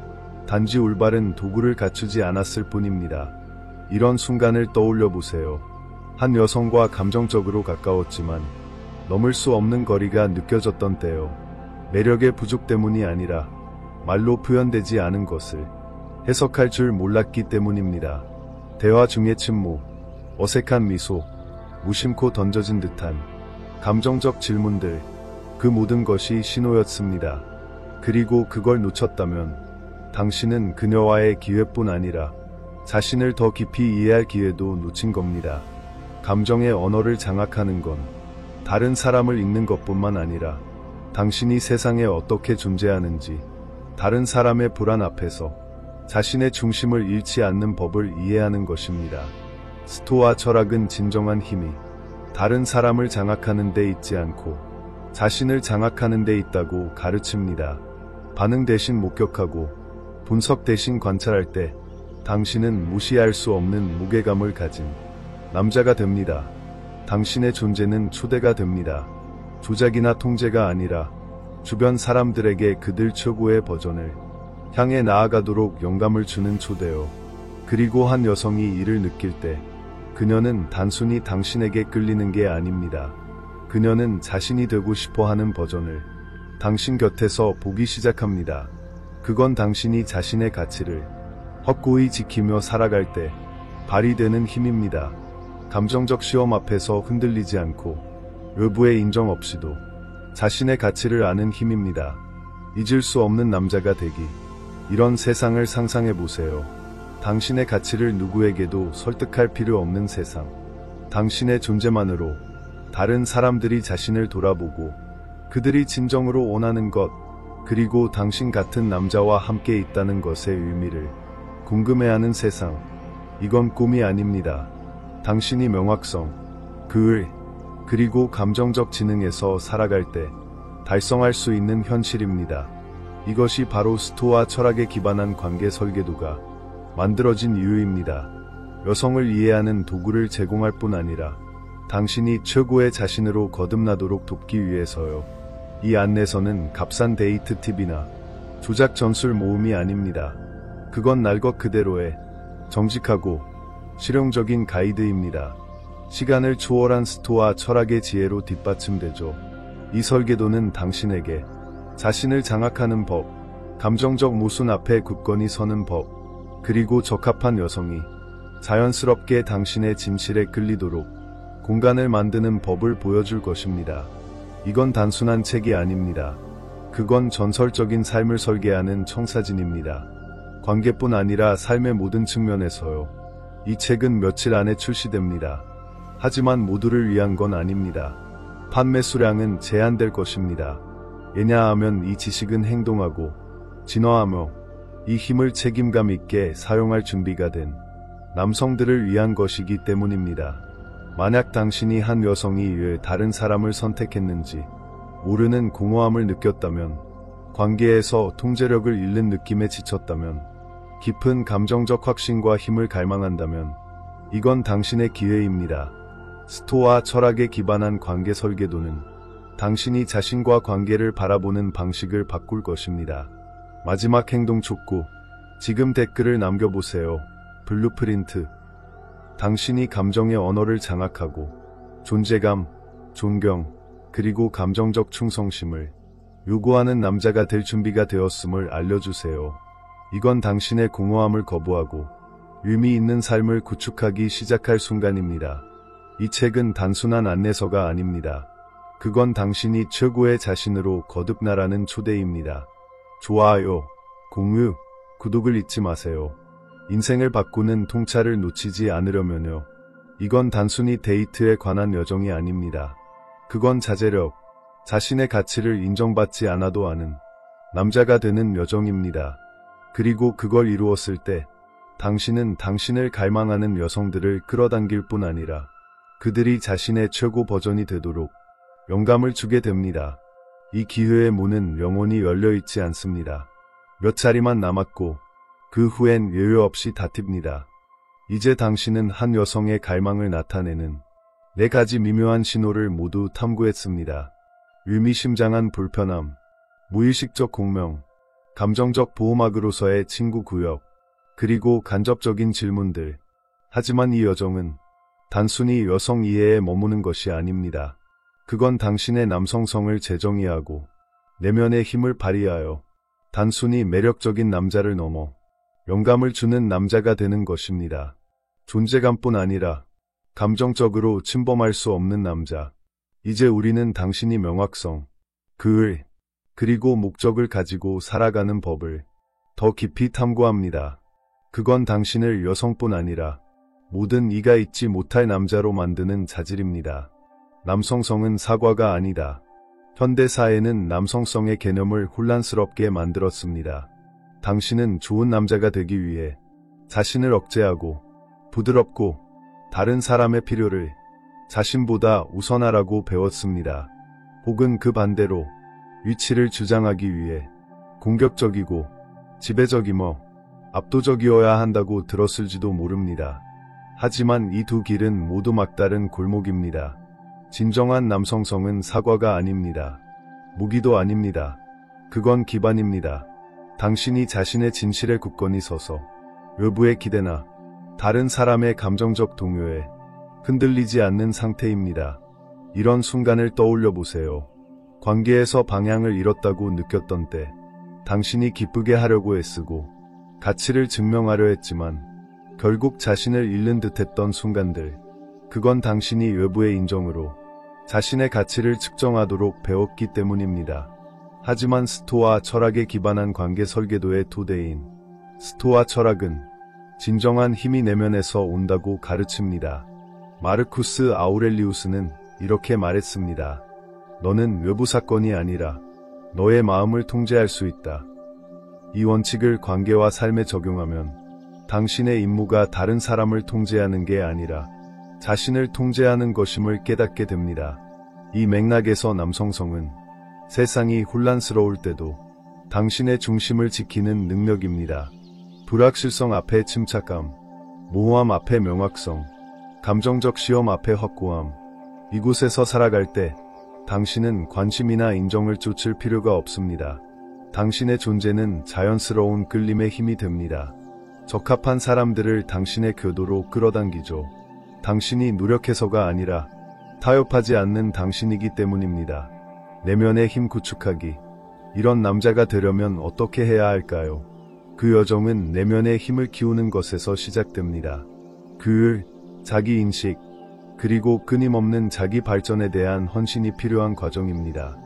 단지 올바른 도구를 갖추지 않았을 뿐입니다. 이런 순간을 떠올려 보세요. 한 여성과 감정적으로 가까웠지만 넘을 수 없는 거리가 느껴졌던 때요. 매력의 부족 때문이 아니라 말로 표현되지 않은 것을 해석할 줄 몰랐기 때문입니다. 대화 중의 침묵, 어색한 미소, 무심코 던져진 듯한 감정적 질문들, 그 모든 것이 신호였습니다. 그리고 그걸 놓쳤다면 당신은 그녀와의 기회뿐 아니라 자신을 더 깊이 이해할 기회도 놓친 겁니다. 감정의 언어를 장악하는 건 다른 사람을 읽는 것뿐만 아니라 당신이 세상에 어떻게 존재하는지, 다른 사람의 불안 앞에서 자신의 중심을 잃지 않는 법을 이해하는 것입니다. 스토아 철학은 진정한 힘이 다른 사람을 장악하는 데 있지 않고 자신을 장악하는 데 있다고 가르칩니다. 반응 대신 목격하고 분석 대신 관찰할 때 당신은 무시할 수 없는 무게감을 가진 남자가 됩니다. 당신의 존재는 초대가 됩니다. 조작이나 통제가 아니라 주변 사람들에게 그들 최고의 버전을 향해 나아가도록 영감을 주는 초대요. 그리고 한 여성이 이를 느낄 때 그녀는 단순히 당신에게 끌리는 게 아닙니다. 그녀는 자신이 되고 싶어 하는 버전을 당신 곁에서 보기 시작합니다. 그건 당신이 자신의 가치를 확고히 지키며 살아갈 때 발휘되는 힘입니다. 감정적 시험 앞에서 흔들리지 않고 외부의 인정 없이도 자신의 가치를 아는 힘입니다. 잊을 수 없는 남자가 되기. 이런 세상을 상상해 보세요. 당신의 가치를 누구에게도 설득할 필요 없는 세상. 당신의 존재만으로 다른 사람들이 자신을 돌아보고 그들이 진정으로 원하는 것, 그리고 당신 같은 남자와 함께 있다는 것의 의미를 궁금해하는 세상. 이건 꿈이 아닙니다. 당신이 명확성, 그 그리고 감정적 지능에서 살아갈 때 달성할 수 있는 현실입니다. 이것이 바로 스토아 철학에 기반한 관계 설계도가 만들어진 이유입니다. 여성을 이해하는 도구를 제공할 뿐 아니라 당신이 최고의 자신으로 거듭나도록 돕기 위해서요. 이 안내서는 값싼 데이트 팁이나 조작 전술 모음이 아닙니다. 그건 날 것 그대로의 정직하고 실용적인 가이드입니다. 시간을 초월한 스토아 철학의 지혜로 뒷받침되죠. 이 설계도는 당신에게 자신을 장악하는 법, 감정적 모순 앞에 굳건히 서는 법, 그리고 적합한 여성이 자연스럽게 당신의 진실에 끌리도록 공간을 만드는 법을 보여줄 것입니다. 이건 단순한 책이 아닙니다. 그건 전설적인 삶을 설계하는 청사진입니다. 관계뿐 아니라 삶의 모든 측면에서요. 이 책은 며칠 안에 출시됩니다. 하지만 모두를 위한 건 아닙니다. 판매 수량은 제한될 것입니다. 왜냐하면 이 지식은 행동하고 진화하며 이 힘을 책임감 있게 사용할 준비가 된 남성들을 위한 것이기 때문입니다. 만약 당신이 한 여성이 왜 다른 사람을 선택했는지 모르는 공허함을 느꼈다면, 관계에서 통제력을 잃는 느낌에 지쳤다면, 깊은 감정적 확신과 힘을 갈망한다면 이건 당신의 기회입니다. 스토아 철학에 기반한 관계 설계도는 당신이 자신과 관계를 바라보는 방식을 바꿀 것입니다. 마지막 행동 촉구. 지금 댓글을 남겨보세요. 블루프린트. 당신이 감정의 언어를 장악하고 존재감, 존경, 그리고 감정적 충성심을 요구하는 남자가 될 준비가 되었음을 알려주세요. 이건 당신의 공허함을 거부하고 의미 있는 삶을 구축하기 시작할 순간입니다. 이 책은 단순한 안내서가 아닙니다. 그건 당신이 최고의 자신으로 거듭나라는 초대입니다. 좋아요, 공유, 구독을 잊지 마세요. 인생을 바꾸는 통찰을 놓치지 않으려면요. 이건 단순히 데이트에 관한 여정이 아닙니다. 그건 자제력, 자신의 가치를 인정받지 않아도 아는 남자가 되는 여정입니다. 그리고 그걸 이루었을 때 당신은 당신을 갈망하는 여성들을 끌어당길 뿐 아니라 그들이 자신의 최고 버전이 되도록 영감을 주게 됩니다. 이 기회의 문은 영원히 열려있지 않습니다. 몇 자리만 남았고 그 후엔 예외 없이 닫힙니다. 이제 당신은 한 여성의 갈망을 나타내는 4가지 미묘한 신호를 모두 탐구했습니다. 의미심장한 불편함, 무의식적 공명, 감정적 보호막으로서의 친구 구역, 그리고 간접적인 질문들. 하지만 이 여정은 단순히 여성 이해에 머무는 것이 아닙니다. 그건 당신의 남성성을 재정의하고 내면의 힘을 발휘하여 단순히 매력적인 남자를 넘어 영감을 주는 남자가 되는 것입니다. 존재감뿐 아니라 감정적으로 침범할 수 없는 남자. 이제 우리는 당신이 명확성, 그리고 목적을 가지고 살아가는 법을 더 깊이 탐구합니다. 그건 당신을 여성뿐 아니라 모든 이가 잊지 못할 남자로 만드는 자질입니다. 남성성은 사과가 아니다. 현대사회는 남성성의 개념을 혼란스럽게 만들었습니다. 당신은 좋은 남자가 되기 위해 자신을 억제하고 부드럽고 다른 사람의 필요를 자신보다 우선하라고 배웠습니다. 혹은 그 반대로 위치를 주장하기 위해 공격적이고 지배적이며 압도적이어야 한다고 들었을지도 모릅니다. 하지만 이 두 길은 모두 막다른 골목입니다. 진정한 남성성은 사과가 아닙니다. 무기도 아닙니다. 그건 기반입니다. 당신이 자신의 진실에 굳건히 서서 외부의 기대나 다른 사람의 감정적 동요에 흔들리지 않는 상태입니다. 이런 순간을 떠올려 보세요. 관계에서 방향을 잃었다고 느꼈던 때, 당신이 기쁘게 하려고 애쓰고 가치를 증명하려 했지만 결국 자신을 잃는 듯했던 순간들, 그건 당신이 외부의 인정으로 자신의 가치를 측정하도록 배웠기 때문입니다. 하지만 스토아 철학에 기반한 관계 설계도의 토대인 스토아 철학은 진정한 힘이 내면에서 온다고 가르칩니다. 마르쿠스 아우렐리우스는 이렇게 말했습니다. 너는 외부 사건이 아니라 너의 마음을 통제할 수 있다. 이 원칙을 관계와 삶에 적용하면 당신의 임무가 다른 사람을 통제하는 게 아니라 자신을 통제하는 것임을 깨닫게 됩니다. 이 맥락에서 남성성은 세상이 혼란스러울 때도 당신의 중심을 지키는 능력입니다. 불확실성 앞에 침착함, 모호함 앞에 명확성, 감정적 시험 앞에 확고함. 이곳에서 살아갈 때 당신은 관심이나 인정을 쫓을 필요가 없습니다. 당신의 존재는 자연스러운 끌림의 힘이 됩니다. 적합한 사람들을 당신의 궤도로 끌어당기죠. 당신이 노력해서가 아니라 타협하지 않는 당신이기 때문입니다. 내면의 힘 구축하기. 이런 남자가 되려면 어떻게 해야 할까요? 그 여정은 내면의 힘을 키우는 것에서 시작됩니다. 규율, 자기인식, 그리고 끊임없는 자기 발전에 대한 헌신이 필요한 과정입니다.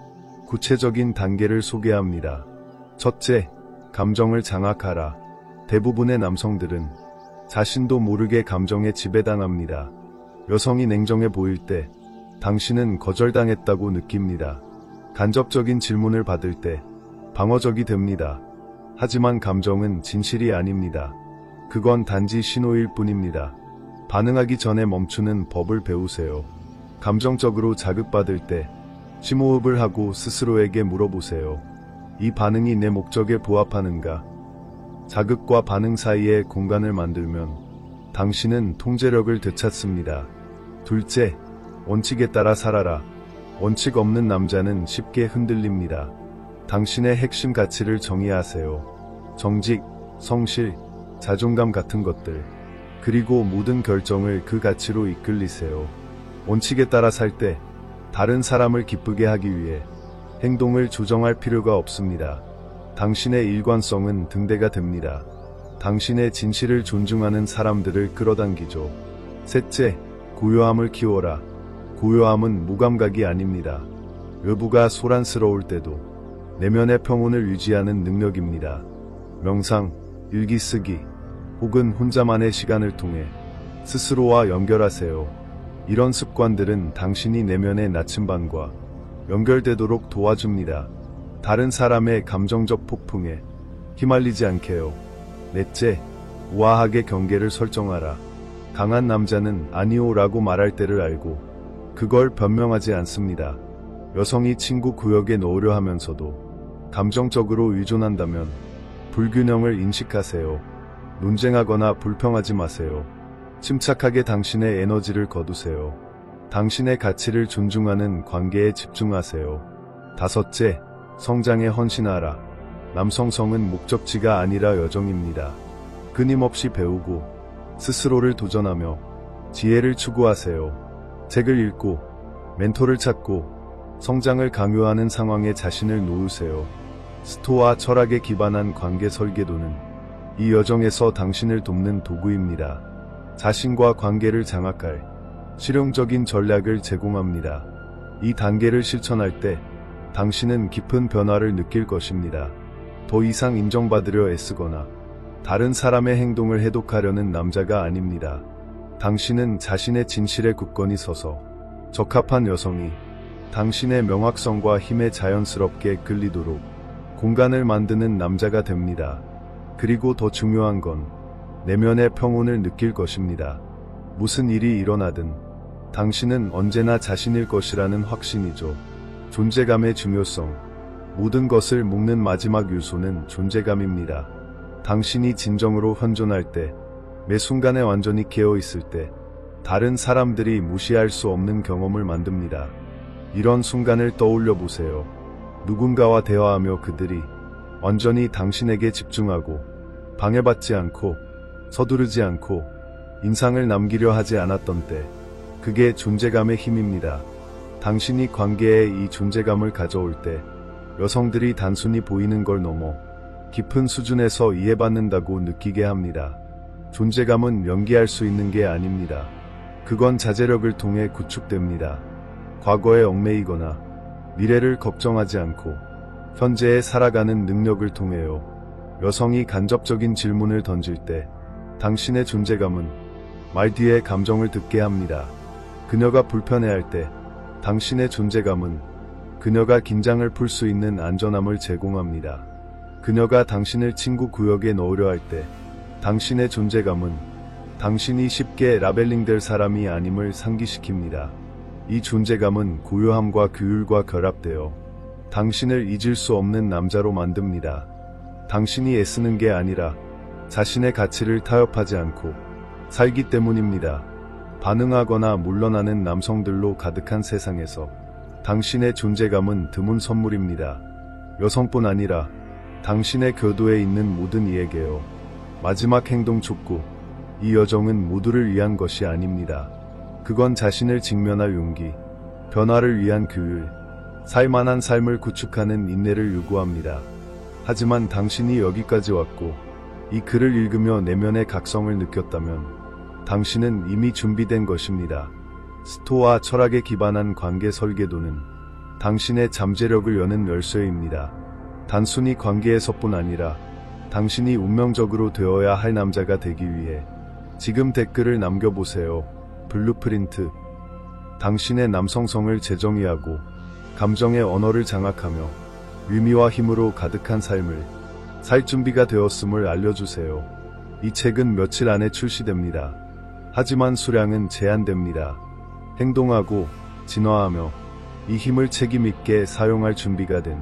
구체적인 단계를 소개합니다. 첫째, 감정을 장악하라. 대부분의 남성들은 자신도 모르게 감정에 지배당합니다. 여성이 냉정해 보일 때 당신은 거절당했다고 느낍니다. 간접적인 질문을 받을 때 방어적이 됩니다. 하지만 감정은 진실이 아닙니다. 그건 단지 신호일 뿐입니다. 반응하기 전에 멈추는 법을 배우세요. 감정적으로 자극받을 때 심호흡을 하고 스스로에게 물어보세요. 이 반응이 내 목적에 부합하는가? 자극과 반응 사이에 공간을 만들면 당신은 통제력을 되찾습니다. 둘째, 원칙에 따라 살아라. 원칙 없는 남자는 쉽게 흔들립니다. 당신의 핵심 가치를 정의하세요. 정직, 성실, 자존감 같은 것들. 그리고 모든 결정을 그 가치로 이끌리세요. 원칙에 따라 살 때 다른 사람을 기쁘게 하기 위해 행동을 조정할 필요가 없습니다. 당신의 일관성은 등대가 됩니다. 당신의 진실을 존중하는 사람들을 끌어당기죠. 셋째, 고요함을 키워라. 고요함은 무감각이 아닙니다. 외부가 소란스러울 때도 내면의 평온을 유지하는 능력입니다. 명상, 일기 쓰기, 혹은 혼자만의 시간을 통해 스스로와 연결하세요. 이런 습관들은 당신이 내면의 나침반과 연결되도록 도와줍니다. 다른 사람의 감정적 폭풍에 휘말리지 않게요. 넷째, 우아하게 경계를 설정하라. 강한 남자는 아니오라고 말할 때를 알고 그걸 변명하지 않습니다. 여성이 친구 구역에 넣으려 하면서도 감정적으로 의존한다면 불균형을 인식하세요. 논쟁하거나 불평하지 마세요. 침착하게 당신의 에너지를 거두세요. 당신의 가치를 존중하는 관계에 집중하세요. 다섯째, 성장에 헌신하라. 남성성은 목적지가 아니라 여정입니다. 끊임없이 배우고 스스로를 도전하며 지혜를 추구하세요. 책을 읽고 멘토를 찾고 성장을 강요하는 상황에 자신을 놓으세요. 스토아 철학에 기반한 관계 설계도는 이 여정에서 당신을 돕는 도구입니다. 자신과 관계를 장악할 실용적인 전략을 제공합니다. 이 단계를 실천할 때 당신은 깊은 변화를 느낄 것입니다. 더 이상 인정받으려 애쓰거나 다른 사람의 행동을 해독하려는 남자가 아닙니다. 당신은 자신의 진실에 굳건히 서서 적합한 여성이 당신의 명확성과 힘에 자연스럽게 끌리도록 공간을 만드는 남자가 됩니다. 그리고 더 중요한 건 내면의 평온을 느낄 것입니다. 무슨 일이 일어나든 당신은 언제나 자신일 것이라는 확신이죠. 존재감의 중요성. 모든 것을 묶는 마지막 요소는 존재감입니다. 당신이 진정으로 현존할 때, 매 순간에 완전히 깨어있을 때, 다른 사람들이 무시할 수 없는 경험을 만듭니다. 이런 순간을 떠올려 보세요. 누군가와 대화하며 그들이 완전히 당신에게 집중하고 방해받지 않고 서두르지 않고 인상을 남기려 하지 않았던 때, 그게 존재감의 힘입니다. 당신이 관계에 이 존재감을 가져올 때 여성들이 단순히 보이는 걸 넘어 깊은 수준에서 이해받는다고 느끼게 합니다. 존재감은 연기할 수 있는 게 아닙니다. 그건 자제력을 통해 구축됩니다. 과거에 얽매이거나 미래를 걱정하지 않고 현재에 살아가는 능력을 통해요. 여성이 간접적인 질문을 던질 때 당신의 존재감은 말 뒤에 감정을 듣게 합니다. 그녀가 불편해할 때 당신의 존재감은 그녀가 긴장을 풀 수 있는 안전함을 제공합니다. 그녀가 당신을 친구 구역에 넣으려 할 때 당신의 존재감은 당신이 쉽게 라벨링될 사람이 아님을 상기시킵니다. 이 존재감은 고요함과 규율과 결합되어 당신을 잊을 수 없는 남자로 만듭니다. 당신이 애쓰는 게 아니라 자신의 가치를 타협하지 않고 살기 때문입니다. 반응하거나 물러나는 남성들로 가득한 세상에서 당신의 존재감은 드문 선물입니다. 여성뿐 아니라 당신의 교도에 있는 모든 이에게요. 마지막 행동 촉구. 이 여정은 모두를 위한 것이 아닙니다. 그건 자신을 직면할 용기, 변화를 위한 규율, 살만한 삶을 구축하는 인내를 요구합니다. 하지만 당신이 여기까지 왔고 이 글을 읽으며 내면의 각성을 느꼈다면 당신은 이미 준비된 것입니다. 스토아 철학에 기반한 관계 설계도는 당신의 잠재력을 여는 열쇠입니다. 단순히 관계에서뿐 아니라 당신이 운명적으로 되어야 할 남자가 되기 위해 지금 댓글을 남겨보세요. 블루프린트. 당신의 남성성을 재정의하고 감정의 언어를 장악하며 의미와 힘으로 가득한 삶을 살 준비가 되었음을 알려주세요. 이 책은 며칠 안에 출시됩니다. 하지만 수량은 제한됩니다. 행동하고 진화하며 이 힘을 책임있게 사용할 준비가 된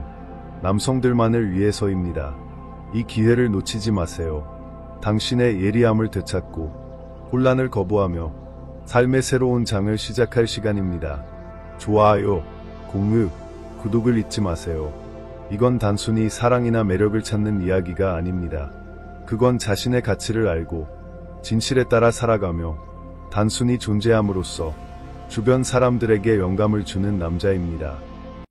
남성들만을 위해서입니다. 이 기회를 놓치지 마세요. 당신의 예리함을 되찾고 혼란을 거부하며 삶의 새로운 장을 시작할 시간입니다. 좋아요, 공유, 구독을 잊지 마세요. 이건 단순히 사랑이나 매력을 찾는 이야기가 아닙니다. 그건 자신의 가치를 알고 진실에 따라 살아가며 단순히 존재함으로써 주변 사람들에게 영감을 주는 남자입니다.